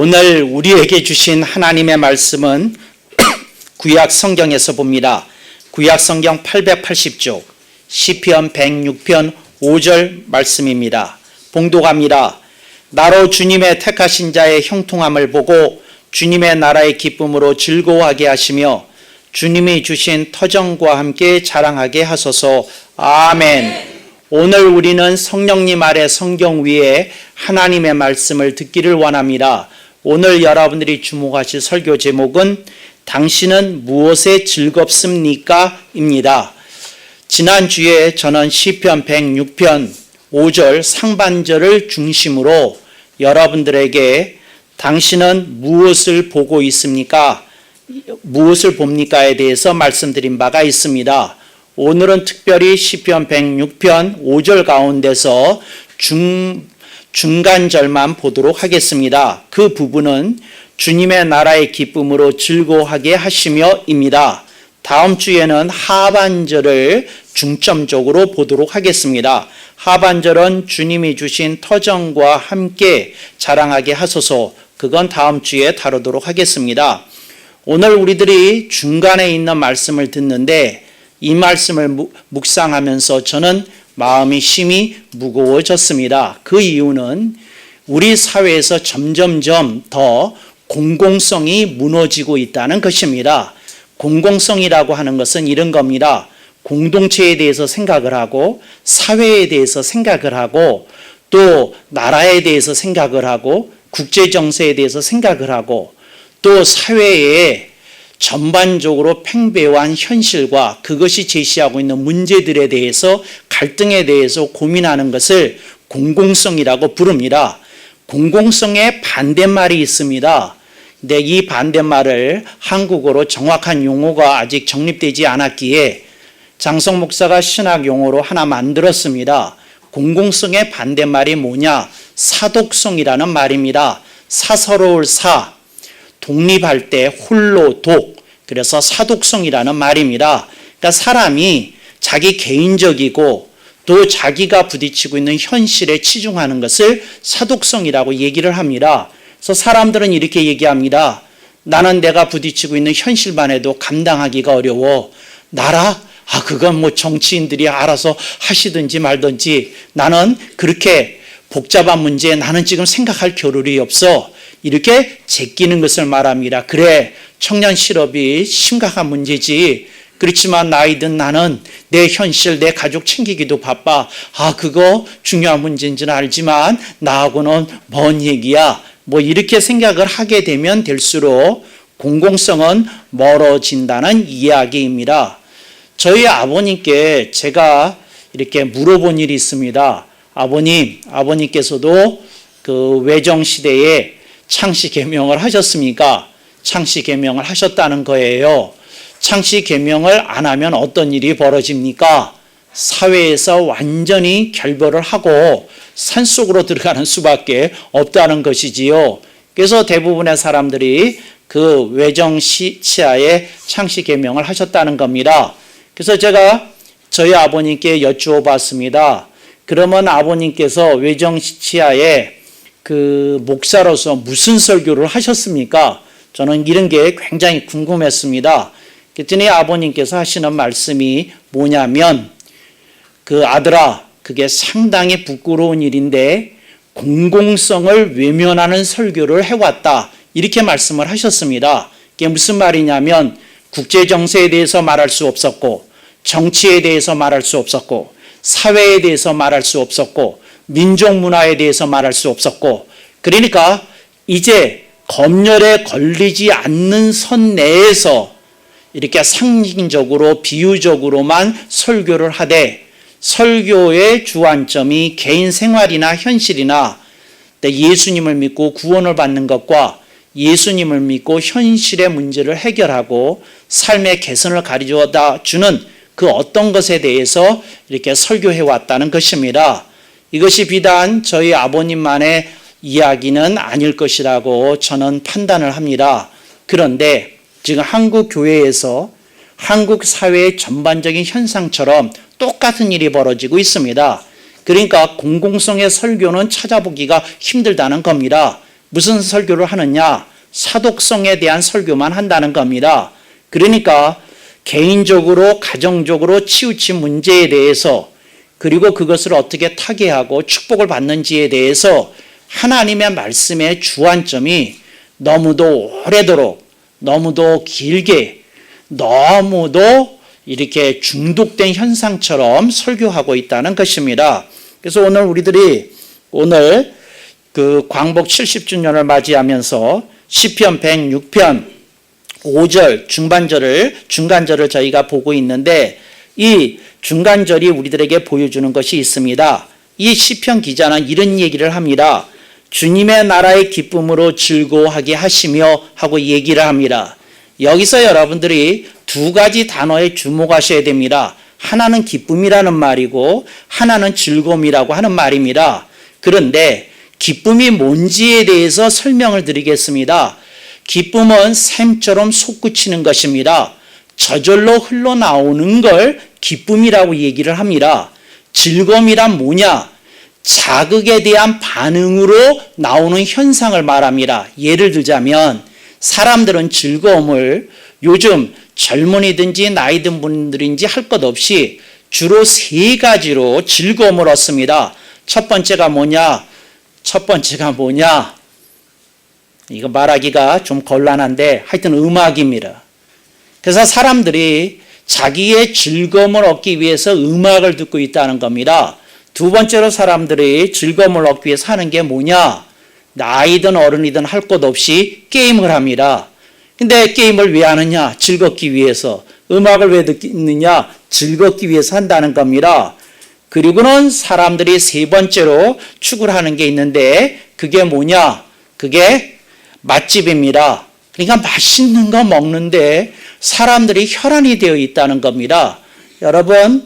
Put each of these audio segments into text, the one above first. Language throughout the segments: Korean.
오늘 우리에게 주신 하나님의 말씀은 구약 성경에서 봅니다. 구약 성경 880쪽 시편 106편 5절 말씀입니다. 봉독합니다. 나로 주님의 택하신 자의 형통함을 보고 주님의 나라의 기쁨으로 즐거워하게 하시며 주님이 주신 터전과 함께 자랑하게 하소서. 아멘. 오늘 우리는 성령님 아래 성경 위에 하나님의 말씀을 듣기를 원합니다. 오늘 여러분들이 주목하실 설교 제목은 당신은 무엇에 즐겁습니까? 입니다. 지난주에 저는 시편 106편 5절 상반절을 중심으로 여러분들에게 당신은 무엇을 보고 있습니까? 무엇을 봅니까에 대해서 말씀드린 바가 있습니다. 오늘은 특별히 시편 106편 5절 가운데서 중간절만 보도록 하겠습니다. 그 부분은 주님의 나라의 기쁨으로 즐거워하게 하시며입니다. 다음 주에는 하반절을 중점적으로 보도록 하겠습니다. 하반절은 주님이 주신 터전과 함께 자랑하게 하소서. 그건 다음 주에 다루도록 하겠습니다. 오늘 우리들이 중간에 있는 말씀을 듣는데 이 말씀을 묵상하면서 저는 마음이 심히 무거워졌습니다. 그 이유는 우리 사회에서 점점점 더 공공성이 무너지고 있다는 것입니다. 공공성이라고 하는 것은 이런 겁니다. 공동체에 대해서 생각을 하고 사회에 대해서 생각을 하고 또 나라에 대해서 생각을 하고 국제정세에 대해서 생각을 하고 또 사회에 전반적으로 팽배한 현실과 그것이 제시하고 있는 문제들에 대해서 갈등에 대해서 고민하는 것을 공공성이라고 부릅니다. 공공성의 반대말이 있습니다. 근데 이 반대말을 한국어로 정확한 용어가 아직 정립되지 않았기에 장성 목사가 신학 용어로 하나 만들었습니다. 공공성의 반대말이 뭐냐? 사독성이라는 말입니다. 사서로울 사, 독립할 때 홀로 독, 그래서 사독성이라는 말입니다. 그러니까 사람이 자기 개인적이고 또 자기가 부딪히고 있는 현실에 치중하는 것을 사독성이라고 얘기를 합니다. 그래서 사람들은 이렇게 얘기합니다. 나는 내가 부딪히고 있는 현실만 해도 감당하기가 어려워. 나라? 그건 뭐 정치인들이 알아서 하시든지 말든지 나는 그렇게 복잡한 문제에 나는 지금 생각할 겨를이 없어. 이렇게 제끼는 것을 말합니다. 그래, 청년 실업이 심각한 문제지. 그렇지만 나이 든 나는 내 현실, 내 가족 챙기기도 바빠. 그거 중요한 문제인지는 알지만 나하고는 먼 얘기야. 뭐 이렇게 생각을 하게 되면 될수록 공공성은 멀어진다는 이야기입니다. 저희 아버님께 제가 이렇게 물어본 일이 있습니다. 아버님께서도 그 외정시대에 창씨개명을 하셨습니까? 창씨개명을 하셨다는 거예요. 창씨개명을 안 하면 어떤 일이 벌어집니까? 사회에서 완전히 결별을 하고 산속으로 들어가는 수밖에 없다는 것이지요. 그래서 대부분의 사람들이 그 외정치하에 창씨개명을 하셨다는 겁니다. 그래서 제가 저희 아버님께 여쭈어 봤습니다. 그러면 아버님께서 외정치하에 그 목사로서 무슨 설교를 하셨습니까? 저는 이런 게 굉장히 궁금했습니다. 그랬더니 아버님께서 하시는 말씀이 뭐냐면 그 아들아, 그게 상당히 부끄러운 일인데 공공성을 외면하는 설교를 해왔다. 이렇게 말씀을 하셨습니다. 그게 무슨 말이냐면 국제정세에 대해서 말할 수 없었고 정치에 대해서 말할 수 없었고 사회에 대해서 말할 수 없었고 민족 문화에 대해서 말할 수 없었고 그러니까 이제 검열에 걸리지 않는 선 내에서 이렇게 상징적으로 비유적으로만 설교를 하되 설교의 주안점이 개인 생활이나 현실이나 예수님을 믿고 구원을 받는 것과 예수님을 믿고 현실의 문제를 해결하고 삶의 개선을 가져다 주는 그 어떤 것에 대해서 이렇게 설교해 왔다는 것입니다. 이것이 비단 저희 아버님만의 이야기는 아닐 것이라고 저는 판단을 합니다. 그런데 지금 한국 교회에서 한국 사회의 전반적인 현상처럼 똑같은 일이 벌어지고 있습니다. 그러니까 공공성의 설교는 찾아보기가 힘들다는 겁니다. 무슨 설교를 하느냐? 사독성에 대한 설교만 한다는 겁니다. 그러니까 개인적으로 가정적으로 치우친 문제에 대해서 그리고 그것을 어떻게 타개하고 축복을 받는지에 대해서 하나님의 말씀의 주안점이 너무도 오래도록 너무도 길게 너무도 이렇게 중독된 현상처럼 설교하고 있다는 것입니다. 그래서 오늘 우리들이 그 광복 70주년을 맞이하면서 시편 106편 5절 중간절을 저희가 보고 있는데 이 중간절이 우리들에게 보여주는 것이 있습니다. 이 시편 기자는 이런 얘기를 합니다. 주님의 나라의 기쁨으로 즐거워하게 하시며 하고 얘기를 합니다. 여기서 여러분들이 두 가지 단어에 주목하셔야 됩니다. 하나는 기쁨이라는 말이고 하나는 즐거움이라고 하는 말입니다. 그런데 기쁨이 뭔지에 대해서 설명을 드리겠습니다. 기쁨은 샘처럼 솟구치는 것입니다. 저절로 흘러나오는 걸 기쁨이라고 얘기를 합니다. 즐거움이란 뭐냐? 자극에 대한 반응으로 나오는 현상을 말합니다. 예를 들자면 사람들은 즐거움을 요즘 젊은이든지 나이 든 분들인지 할 것 없이 주로 세 가지로 즐거움을 얻습니다. 첫 번째가 뭐냐? 이거 말하기가 좀 곤란한데 하여튼 음악입니다. 그래서 사람들이 자기의 즐거움을 얻기 위해서 음악을 듣고 있다는 겁니다. 두 번째로 사람들이 즐거움을 얻기 위해서 하는 게 뭐냐? 나이든 어른이든 할 것 없이 게임을 합니다. 근데 게임을 왜 하느냐? 즐겁기 위해서. 음악을 왜 듣느냐? 즐겁기 위해서 한다는 겁니다. 그리고는 사람들이 세 번째로 추구를 하는 게 있는데 그게 뭐냐? 그게 맛집입니다. 그러니까 맛있는 거 먹는데 사람들이 혈안이 되어 있다는 겁니다. 여러분,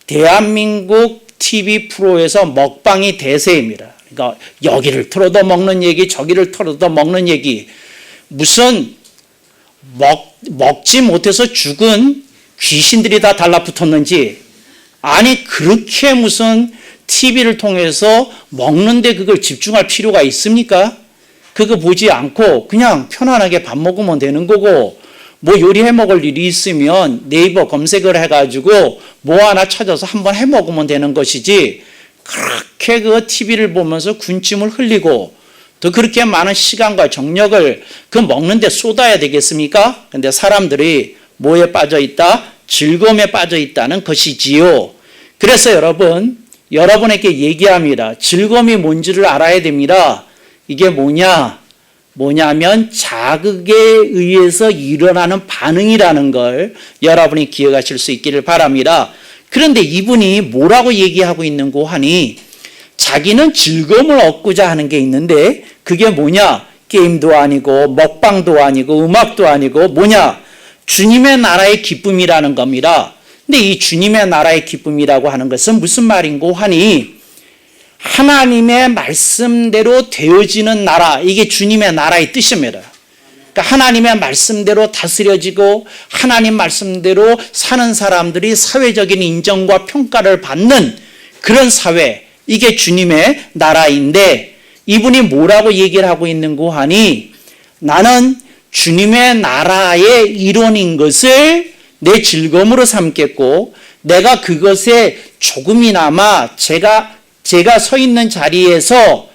대한민국 TV 프로에서 먹방이 대세입니다. 그러니까 여기를 틀어도 먹는 얘기, 저기를 틀어도 먹는 얘기. 무슨 먹지 못해서 죽은 귀신들이 다 달라붙었는지, 아니 그렇게 무슨 TV를 통해서 먹는데 그걸 집중할 필요가 있습니까? 그거 보지 않고 그냥 편안하게 밥 먹으면 되는 거고, 뭐 요리해 먹을 일이 있으면 네이버 검색을 해가지고 뭐 하나 찾아서 한번 해 먹으면 되는 것이지, 그렇게 그 TV를 보면서 군침을 흘리고 또 그렇게 많은 시간과 정력을 그 먹는데 쏟아야 되겠습니까? 근데 사람들이 뭐에 빠져 있다? 즐거움에 빠져 있다는 것이지요. 그래서 여러분에게 얘기합니다. 즐거움이 뭔지를 알아야 됩니다. 이게 뭐냐면 자극에 의해서 일어나는 반응이라는 걸 여러분이 기억하실 수 있기를 바랍니다. 그런데 이분이 뭐라고 얘기하고 있는고 하니 자기는 즐거움을 얻고자 하는 게 있는데 그게 뭐냐? 게임도 아니고 먹방도 아니고 음악도 아니고 뭐냐? 주님의 나라의 기쁨이라는 겁니다. 근데 이 주님의 나라의 기쁨이라고 하는 것은 무슨 말인고 하니 하나님의 말씀대로 되어지는 나라, 이게 주님의 나라의 뜻입니다. 그러니까 하나님의 말씀대로 다스려지고 하나님 말씀대로 사는 사람들이 사회적인 인정과 평가를 받는 그런 사회, 이게 주님의 나라인데 이분이 뭐라고 얘기를 하고 있는고 하니 나는 주님의 나라의 일원인 것을 내 즐거움으로 삼겠고 내가 그것에 조금이나마 제가 서 있는 자리에서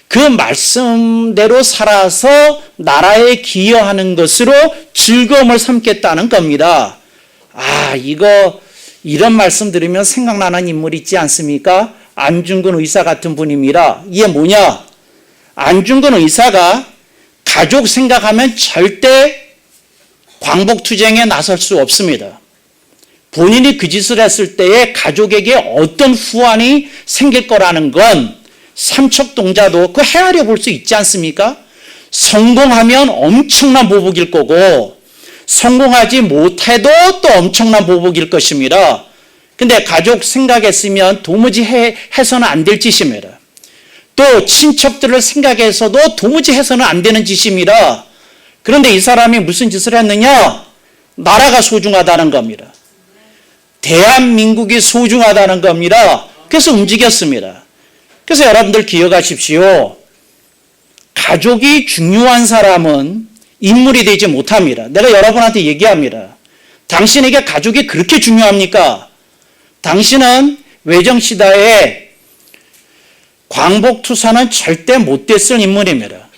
그 말씀대로 살아서 나라에 기여하는 것으로 즐거움을 삼겠다는 겁니다. 이런 말씀 들으면 생각나는 인물이 있지 않습니까? 안중근 의사 같은 분입니다. 이게 뭐냐? 안중근 의사가 가족 생각하면 절대 광복투쟁에 나설 수 없습니다. 본인이 그 짓을 했을 때에 가족에게 어떤 후환이 생길 거라는 건 삼척동자도 그 헤아려 볼 수 있지 않습니까? 성공하면 엄청난 보복일 거고 성공하지 못해도 또 엄청난 보복일 것입니다. 근데 가족 생각했으면 도무지 해서는 안 될 짓입니다. 또 친척들을 생각해서도 도무지 해서는 안 되는 짓입니다. 그런데 이 사람이 무슨 짓을 했느냐? 나라가 소중하다는 겁니다. 대한민국이 소중하다는 겁니다. 그래서 움직였습니다. 그래서 여러분들 기억하십시오. 가족이 중요한 사람은 인물이 되지 못합니다. 내가 여러분한테 얘기합니다. 당신에게 가족이 그렇게 중요합니까? 당신은 외정시대에 광복투사는 절대 못 됐을 인물입니다.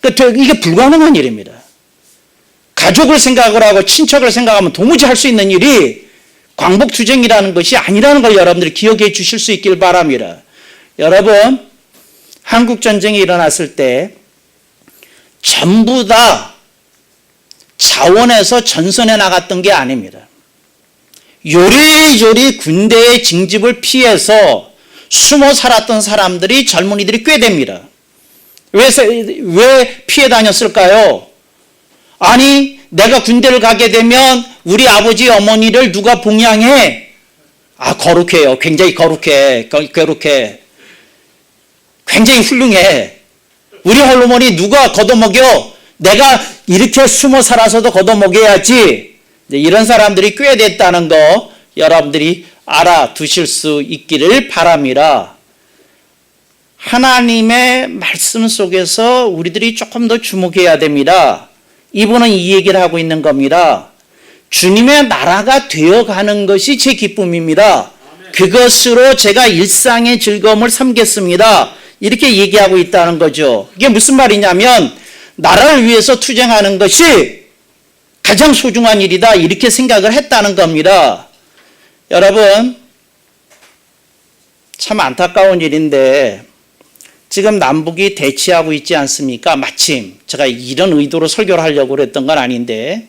그러니까 이게 불가능한 일입니다. 가족을 생각을 하고 친척을 생각하면 도무지 할 수 있는 일이 광복투쟁이라는 것이 아니라는 걸 여러분들이 기억해 주실 수 있길 바랍니다. 여러분, 한국전쟁이 일어났을 때 전부 다 자원해서 전선에 나갔던 게 아닙니다. 요리조리 군대의 징집을 피해서 숨어 살았던 사람들이, 젊은이들이 꽤 됩니다. 왜 피해 다녔을까요? 아니, 내가 군대를 가게 되면 우리 아버지 어머니를 누가 봉양해? 거룩해요. 굉장히 거룩해. 굉장히 훌륭해. 우리 할머니 누가 걷어먹여? 내가 이렇게 숨어 살아서도 걷어먹여야지. 이런 사람들이 꽤 됐다는 거 여러분들이 알아두실 수 있기를 바랍니다. 하나님의 말씀 속에서 우리들이 조금 더 주목해야 됩니다. 이분은 이 얘기를 하고 있는 겁니다. 주님의 나라가 되어가는 것이 제 기쁨입니다. 그것으로 제가 일상의 즐거움을 삼겠습니다. 이렇게 얘기하고 있다는 거죠. 이게 무슨 말이냐면 나라를 위해서 투쟁하는 것이 가장 소중한 일이다, 이렇게 생각을 했다는 겁니다. 여러분, 참 안타까운 일인데 지금 남북이 대치하고 있지 않습니까? 마침 제가 이런 의도로 설교를 하려고 그랬던 건 아닌데,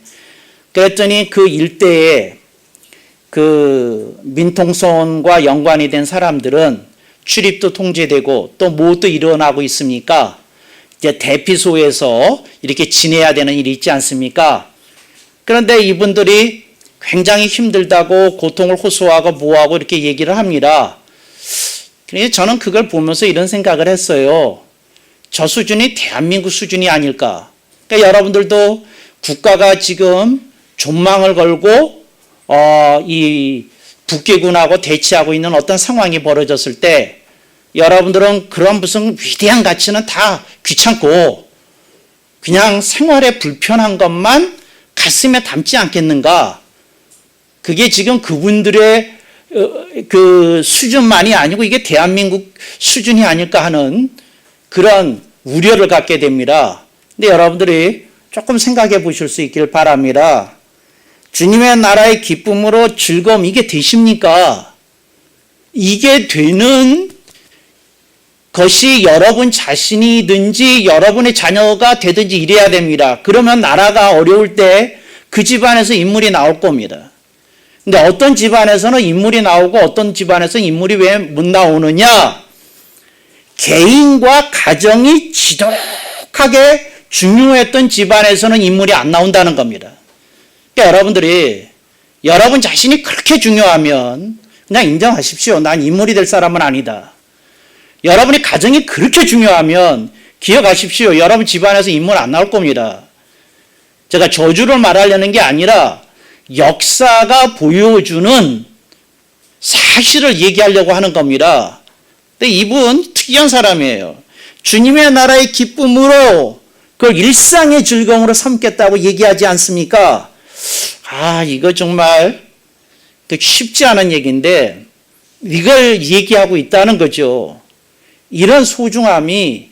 그랬더니 그 일대에 그 민통선과 연관이 된 사람들은 출입도 통제되고 또 뭐 또 일어나고 있습니까? 이제 대피소에서 이렇게 지내야 되는 일이 있지 않습니까? 그런데 이분들이 굉장히 힘들다고 고통을 호소하고 뭐하고 이렇게 얘기를 합니다. 그래서 저는 그걸 보면서 이런 생각을 했어요. 저 수준이 대한민국 수준이 아닐까. 그러니까 여러분들도 국가가 지금 존망을 걸고 이 북괴군하고 대치하고 있는 어떤 상황이 벌어졌을 때 여러분들은 그런 무슨 위대한 가치는 다 귀찮고 그냥 생활에 불편한 것만 가슴에 담지 않겠는가. 그게 지금 그분들의 그 수준만이 아니고 이게 대한민국 수준이 아닐까 하는 그런 우려를 갖게 됩니다. 근데 여러분들이 조금 생각해 보실 수 있기를 바랍니다. 주님의 나라의 기쁨으로 즐거움, 이게 되십니까? 이게 되는 것이 여러분 자신이든지 여러분의 자녀가 되든지 이래야 됩니다. 그러면 나라가 어려울 때 그 집안에서 인물이 나올 겁니다. 근데 어떤 집안에서는 인물이 나오고 어떤 집안에서는 인물이 왜 못 나오느냐? 개인과 가정이 지독하게 중요했던 집안에서는 인물이 안 나온다는 겁니다. 그러니까 여러분들이 여러분 자신이 그렇게 중요하면 그냥 인정하십시오. 난 인물이 될 사람은 아니다. 여러분의 가정이 그렇게 중요하면 기억하십시오. 여러분 집안에서 인물 안 나올 겁니다. 제가 저주를 말하려는 게 아니라 역사가 보여주는 사실을 얘기하려고 하는 겁니다. 근데 이분 특이한 사람이에요. 주님의 나라의 기쁨으로 그걸 일상의 즐거움으로 삼겠다고 얘기하지 않습니까? 이거 정말 쉽지 않은 얘기인데 이걸 얘기하고 있다는 거죠. 이런 소중함이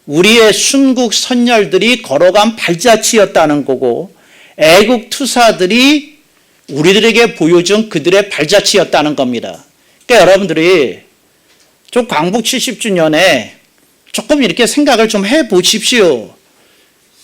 우리의 순국 선열들이 걸어간 발자취였다는 거고 애국 투사들이 우리들에게 보여준 그들의 발자취였다는 겁니다. 그러니까 여러분들이 좀 광복 70주년에 조금 이렇게 생각을 좀 해보십시오.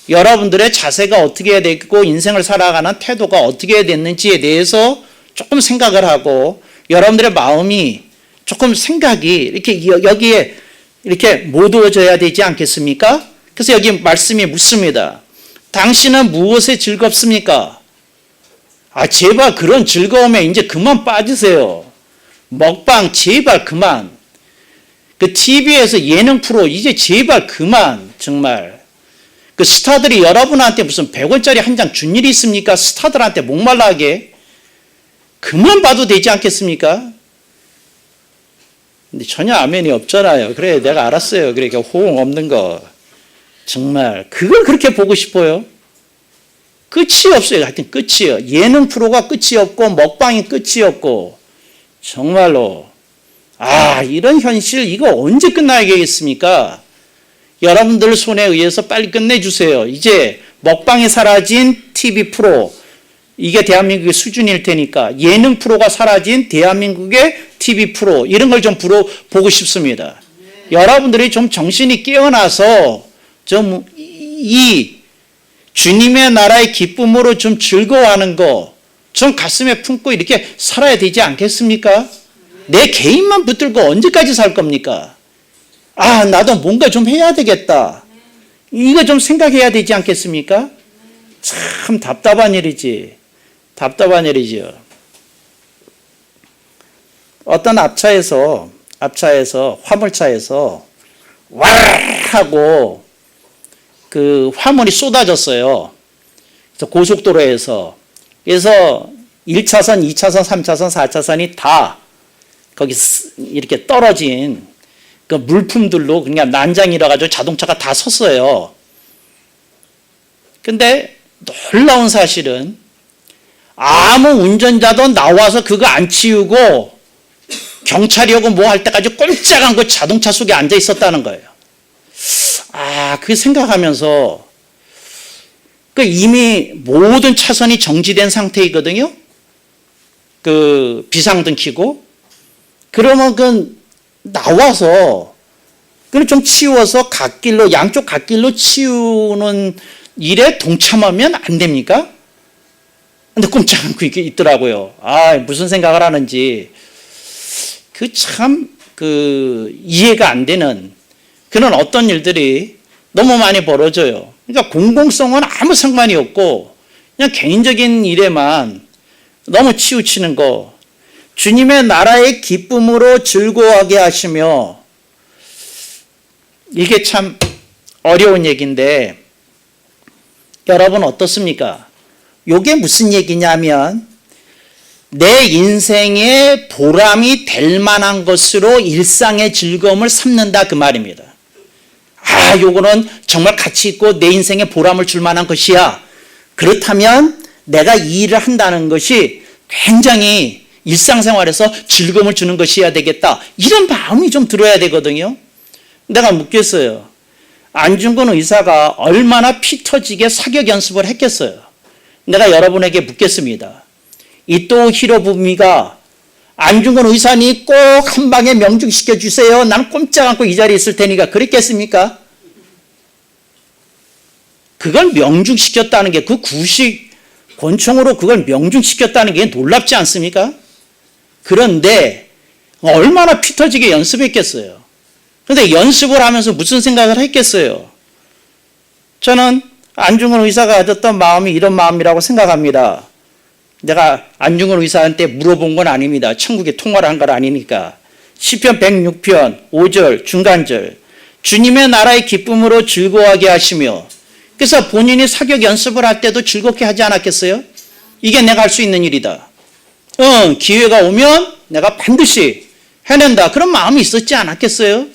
여러분들의 자세가 어떻게 됐고 인생을 살아가는 태도가 어떻게 됐는지에 대해서 조금 생각을 하고 여러분들의 마음이 조금 생각이 이렇게 여기에 이렇게 모두어져야 되지 않겠습니까? 그래서 여기 말씀이 묻습니다. 당신은 무엇에 즐겁습니까? 제발 그런 즐거움에 이제 그만 빠지세요. 먹방 제발 그만. 그 TV에서 예능 프로 이제 제발 그만. 정말. 그 스타들이 여러분한테 무슨 100원짜리 한 장 준 일이 있습니까? 스타들한테 목말라하게. 그만 봐도 되지 않겠습니까? 근데 전혀 아멘이 없잖아요. 그래, 내가 알았어요. 그러니까 호응 없는 거. 정말 그걸 그렇게 보고 싶어요? 끝이 없어요. 하여튼 끝이에요. 예능 프로가 끝이 없고 먹방이 끝이 없고 정말로 이런 현실 이거 언제 끝나야겠습니까? 여러분들 손에 의해서 빨리 끝내주세요. 이제 먹방이 사라진 TV 프로 이게 대한민국의 수준일 테니까 예능 프로가 사라진 대한민국의 TV 프로 이런 걸 좀 보고 싶습니다. 여러분들이 좀 정신이 깨어나서 좀 이 주님의 나라의 기쁨으로 좀 즐거워하는 거 좀 가슴에 품고 이렇게 살아야 되지 않겠습니까? 내 개인만 붙들고 언제까지 살 겁니까? 나도 뭔가 좀 해야 되겠다. 이거 좀 생각해야 되지 않겠습니까? 참 답답한 일이지. 답답한 일이죠. 어떤 앞차에서 화물차에서 와 하고 그 화물이 쏟아졌어요. 고속도로에서. 그래서 1차선, 2차선, 3차선, 4차선이 다 거기 이렇게 떨어진 그 물품들로 그냥 난장이라 가지고 자동차가 다 섰어요. 근데 놀라운 사실은 아무 운전자도 나와서 그거 안 치우고 경찰이고 뭐 할 때까지 꼼짝 않고 자동차 속에 앉아 있었다는 거예요. 그 생각하면서 그 이미 모든 차선이 정지된 상태이거든요. 그 비상등 켜고 그러면 그 나와서 그걸 좀 치워서 갓길로 양쪽 갓길로 치우는 일에 동참하면 안 됩니까? 근데 꼼짝 않고 이렇게 있더라고요. 무슨 생각을 하는지 이해가 안 되는 그런 어떤 일들이 너무 많이 벌어져요. 그러니까 공공성은 아무 상관이 없고 그냥 개인적인 일에만 너무 치우치는 거. 주님의 나라의 기쁨으로 즐거워하게 하시며 이게 참 어려운 얘기인데 여러분 어떻습니까? 이게 무슨 얘기냐면 내 인생의 보람이 될 만한 것으로 일상의 즐거움을 삼는다 그 말입니다. 요거는 정말 가치 있고 내 인생에 보람을 줄 만한 것이야. 그렇다면 내가 이 일을 한다는 것이 굉장히 일상생활에서 즐거움을 주는 것이어야 되겠다. 이런 마음이 좀 들어야 되거든요. 내가 묻겠어요. 안중근 의사가 얼마나 피 터지게 사격 연습을 했겠어요. 내가 여러분에게 묻겠습니다. 이토 히로부미가 안중근 의사님 꼭 한 방에 명중시켜 주세요. 나는 꼼짝 않고 이 자리에 있을 테니까 그랬겠습니까? 그걸 명중시켰다는 게 그 구식 권총으로 그걸 명중시켰다는 게 놀랍지 않습니까? 그런데 얼마나 피 터지게 연습했겠어요. 그런데 연습을 하면서 무슨 생각을 했겠어요? 저는 안중근 의사가 가졌던 마음이 이런 마음이라고 생각합니다. 내가 안중근 의사한테 물어본 건 아닙니다. 천국에 통화를 한 건 아니니까. 시편 106편 5절 중간절 주님의 나라의 기쁨으로 즐거워하게 하시며 그래서 본인이 사격 연습을 할 때도 즐겁게 하지 않았겠어요? 이게 내가 할 수 있는 일이다. 기회가 오면 내가 반드시 해낸다. 그런 마음이 있었지 않았겠어요?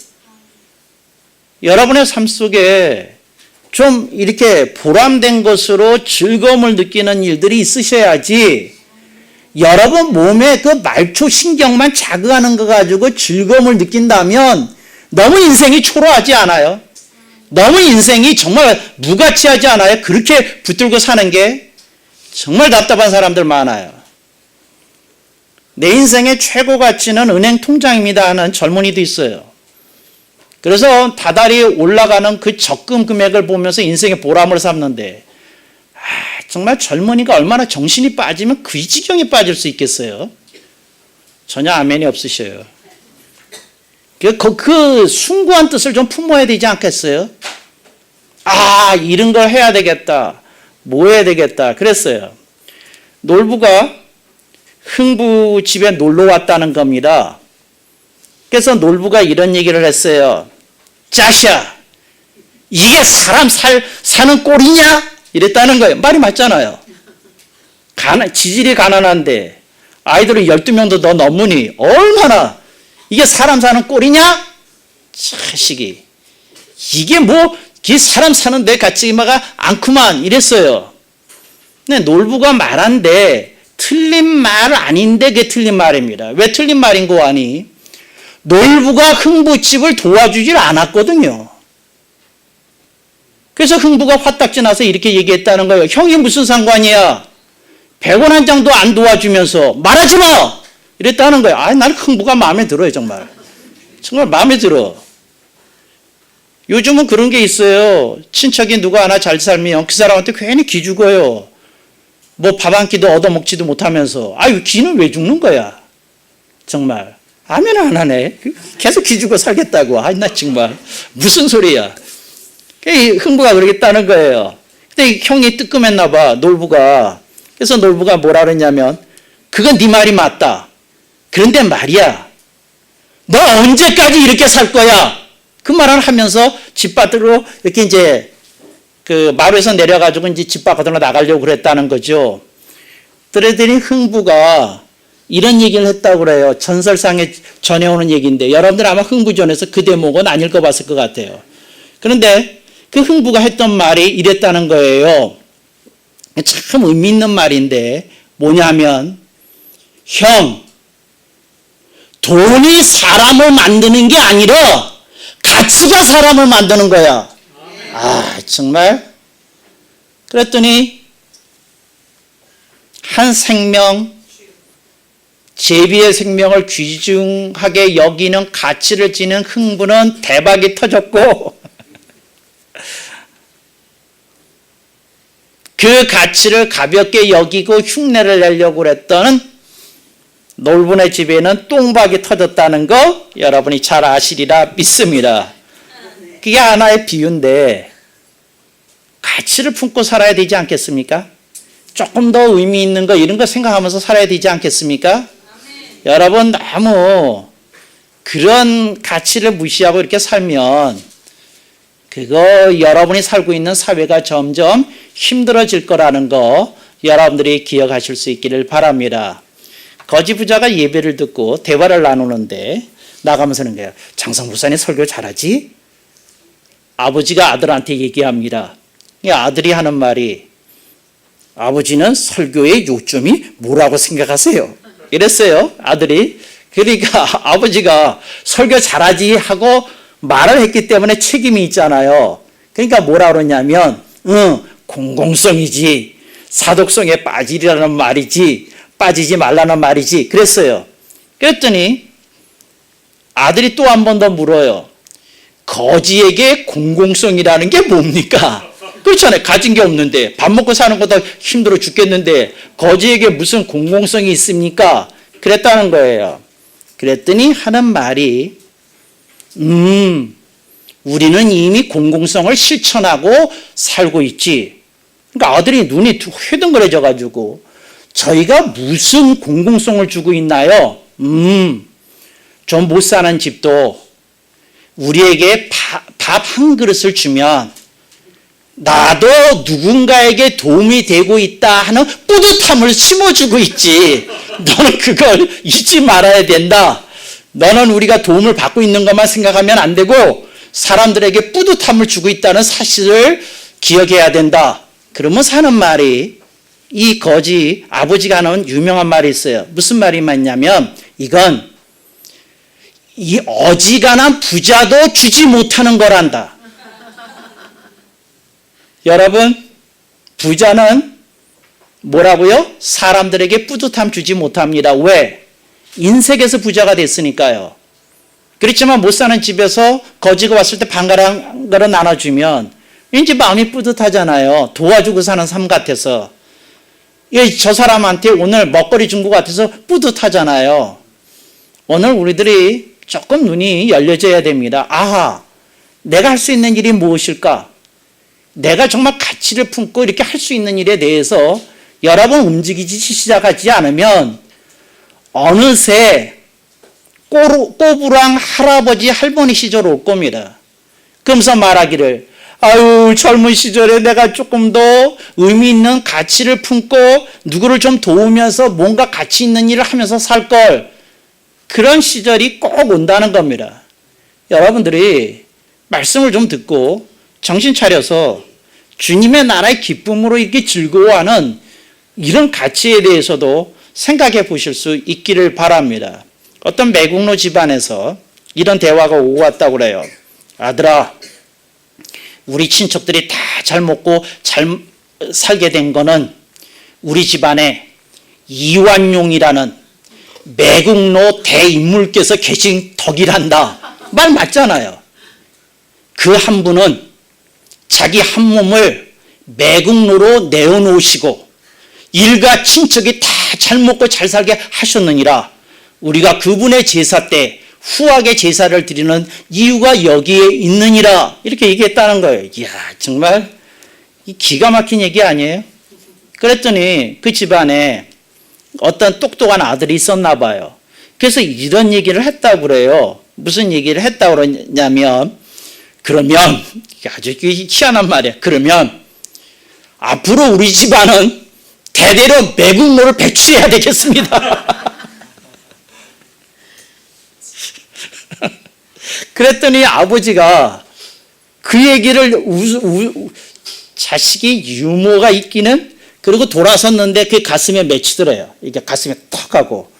여러분의 삶 속에 좀 이렇게 보람된 것으로 즐거움을 느끼는 일들이 있으셔야지 여러분 몸에 그 말초 신경만 자극하는 거 가지고 즐거움을 느낀다면 너무 인생이 초라하지 않아요? 너무 인생이 정말 무가치하지 않아요? 그렇게 붙들고 사는 게 정말 답답한 사람들 많아요. 내 인생의 최고 가치는 은행 통장입니다 하는 젊은이도 있어요. 그래서 다달이 올라가는 그 적금 금액을 보면서 인생의 보람을 삼는데 정말 젊은이가 얼마나 정신이 빠지면 그 지경에 빠질 수 있겠어요? 전혀 아멘이 없으셔요. 그 숭고한 뜻을 좀 품어야 되지 않겠어요? 이런 걸 해야 되겠다. 뭐 해야 되겠다. 그랬어요. 놀부가 흥부 집에 놀러 왔다는 겁니다. 그래서 놀부가 이런 얘기를 했어요. 자샤, 이게 사람 사는 꼴이냐? 이랬다는 거예요. 말이 맞잖아요. 지질이 가난한데 아이들은 12명도 더 넘으니 얼마나 이게 사람 사는 꼴이냐? 자식이. 이게 뭐 기 사람 사는데 가치마가 않구만 이랬어요. 근데 놀부가 말한데 틀린 말 아닌데 그게 틀린 말입니다. 왜 틀린 말인 거 아니? 놀부가 흥부집을 도와주질 않았거든요. 그래서 흥부가 화딱지 나서 이렇게 얘기했다는 거예요. 형이 무슨 상관이야? 100원 한 장도 안 도와주면서 말하지 마! 이랬다는 거예요. 나는 흥부가 마음에 들어요, 정말. 정말 마음에 들어. 요즘은 그런 게 있어요. 친척이 누가 하나 잘 살면 그 사람한테 괜히 기 죽어요. 뭐 밥 한 끼도 얻어먹지도 못하면서. 기는 왜 죽는 거야? 정말. 아멘 안 하네. 계속 기 주고 살겠다고. 나 정말. 무슨 소리야. 흥부가 그러겠다는 거예요. 근데 형이 뜨끔했나 봐, 놀부가. 그래서 놀부가 뭐라 그랬냐면, 그건 네 말이 맞다. 그런데 말이야, 너 언제까지 이렇게 살 거야? 그 말을 하면서 집 밖으로 이렇게 이제 그 마루에서 내려가지고 이제 집 밖으로 나가려고 그랬다는 거죠. 그러더니 흥부가 이런 얘기를 했다고 그래요. 전설상에 전해오는 얘기인데, 여러분들 아마 흥부전에서 그 대목은 안 읽어봤을 것 같아요. 그런데 그 흥부가 했던 말이 이랬다는 거예요. 참 의미 있는 말인데 뭐냐면, 형, 돈이 사람을 만드는 게 아니라 가치가 사람을 만드는 거야. 정말? 그랬더니 한 생명, 제비의 생명을 귀중하게 여기는 가치를 지닌 흥부는 대박이 터졌고 그 가치를 가볍게 여기고 흉내를 내려고 그랬던 놀부네 집에는 똥박이 터졌다는 거 여러분이 잘 아시리라 믿습니다. 그게 하나의 비유인데 가치를 품고 살아야 되지 않겠습니까? 조금 더 의미 있는 거 이런 거 생각하면서 살아야 되지 않겠습니까? 여러분 너무 그런 가치를 무시하고 이렇게 살면 그거 여러분이 살고 있는 사회가 점점 힘들어질 거라는 거 여러분들이 기억하실 수 있기를 바랍니다. 거지 부자가 예배를 듣고 대화를 나누는데 나가면서는 거예요. 장성 목사님 설교 잘하지? 아버지가 아들한테 얘기합니다. 아들이 하는 말이, 아버지는 설교의 요점이 뭐라고 생각하세요? 이랬어요, 아들이. 그러니까 아버지가 설교 잘하지 하고 말을 했기 때문에 책임이 있잖아요. 그러니까 뭐라 그러냐면, 공공성이지, 사독성에 빠지라는 말이지, 빠지지 말라는 말이지, 그랬어요. 그랬더니 아들이 또 한 번 더 물어요. 거지에게 공공성이라는 게 뭡니까? 그렇잖아요. 가진 게 없는데, 밥 먹고 사는 것도 힘들어 죽겠는데 거지에게 무슨 공공성이 있습니까? 그랬다는 거예요. 그랬더니 하는 말이, 우리는 이미 공공성을 실천하고 살고 있지. 그러니까 아들이 눈이 회등거려져 가지고, 저희가 무슨 공공성을 주고 있나요? 좀 못 사는 집도 우리에게 밥 한 그릇을 주면 나도 누군가에게 도움이 되고 있다 하는 뿌듯함을 심어주고 있지. 너는 그걸 잊지 말아야 된다. 너는 우리가 도움을 받고 있는 것만 생각하면 안 되고 사람들에게 뿌듯함을 주고 있다는 사실을 기억해야 된다. 그러면서 하는 말이, 이 거지 아버지가 하는 유명한 말이 있어요. 무슨 말이 맞냐면, 이건 이 어지간한 부자도 주지 못하는 거란다. 여러분, 부자는 뭐라고요? 사람들에게 뿌듯함 주지 못합니다. 왜? 인색에서 부자가 됐으니까요. 그렇지만 못 사는 집에서 거지가 왔을 때 반가란 거를 나눠주면 왠지 마음이 뿌듯하잖아요. 도와주고 사는 삶 같아서. 저 사람한테 오늘 먹거리 준 것 같아서 뿌듯하잖아요. 오늘 우리들이 조금 눈이 열려져야 됩니다. 아하, 내가 할 수 있는 일이 무엇일까? 내가 정말 가치를 품고 이렇게 할 수 있는 일에 대해서 여러 번 움직이기 시작하지 않으면 어느새 꼬부랑 할아버지 할머니 시절 올 겁니다. 그러면서 말하기를, 아유, 젊은 시절에 내가 조금 더 의미 있는 가치를 품고 누구를 좀 도우면서 뭔가 가치 있는 일을 하면서 살 걸. 그런 시절이 꼭 온다는 겁니다. 여러분들이 말씀을 좀 듣고 정신 차려서 주님의 나라의 기쁨으로 이렇게 즐거워하는 이런 가치에 대해서도 생각해 보실 수 있기를 바랍니다. 어떤 매국노 집안에서 이런 대화가 오고 왔다고 그래요. 아들아, 우리 친척들이 다 잘 먹고 잘 살게 된 거는 우리 집안에 이완용이라는 매국노 대인물께서 계신 덕이란다. 말 맞잖아요. 그 한 분은 자기 한 몸을 매국노로 내어놓으시고 일가 친척이 다 잘 먹고 잘 살게 하셨느니라. 우리가 그분의 제사 때 후하게 제사를 드리는 이유가 여기에 있느니라. 이렇게 얘기했다는 거예요. 이야, 정말 기가 막힌 얘기 아니에요? 그랬더니 그 집안에 어떤 똑똑한 아들이 있었나 봐요. 그래서 이런 얘기를 했다고 그래요. 무슨 얘기를 했다고 그러냐면, 그러면 아주 희한한 말이야. 그러면 앞으로 우리 집안은 대대로 매국노를 배출해야 되겠습니다. 그랬더니 아버지가 그 얘기를 자식이 유머가 있기는, 그리고 돌아섰는데 그 가슴에 맺히더래요. 이게 가슴에 턱 하고.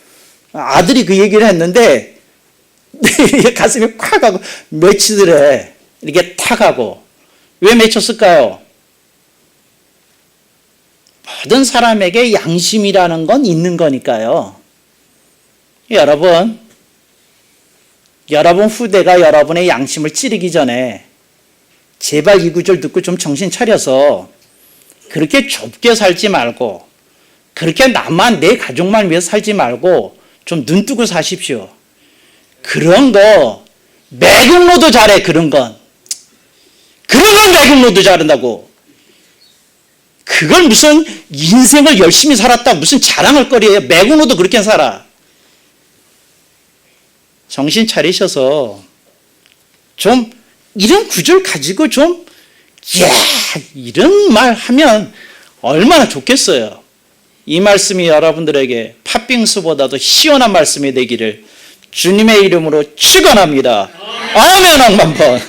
아들이 그 얘기를 했는데 가슴에 콱 하고 맺히더래. 이렇게 탁 하고. 왜 맺혔을까요? 모든 사람에게 양심이라는 건 있는 거니까요. 여러분 후대가 여러분의 양심을 찌르기 전에 제발 이 구절 듣고 좀 정신 차려서 그렇게 좁게 살지 말고, 그렇게 나만 내 가족만 위해서 살지 말고 좀 눈 뜨고 사십시오. 그런 거 매국노도 잘해. 그런 건 매국노도 잘한다고. 그걸 무슨 인생을 열심히 살았다 무슨 자랑할 거리예요. 매국노도 그렇게 살아. 정신 차리셔서 좀 이런 구절 가지고 좀 이런 말 하면 얼마나 좋겠어요. 이 말씀이 여러분들에게 팥빙수보다도 시원한 말씀이 되기를 주님의 이름으로 축원합니다. 아멘. 한번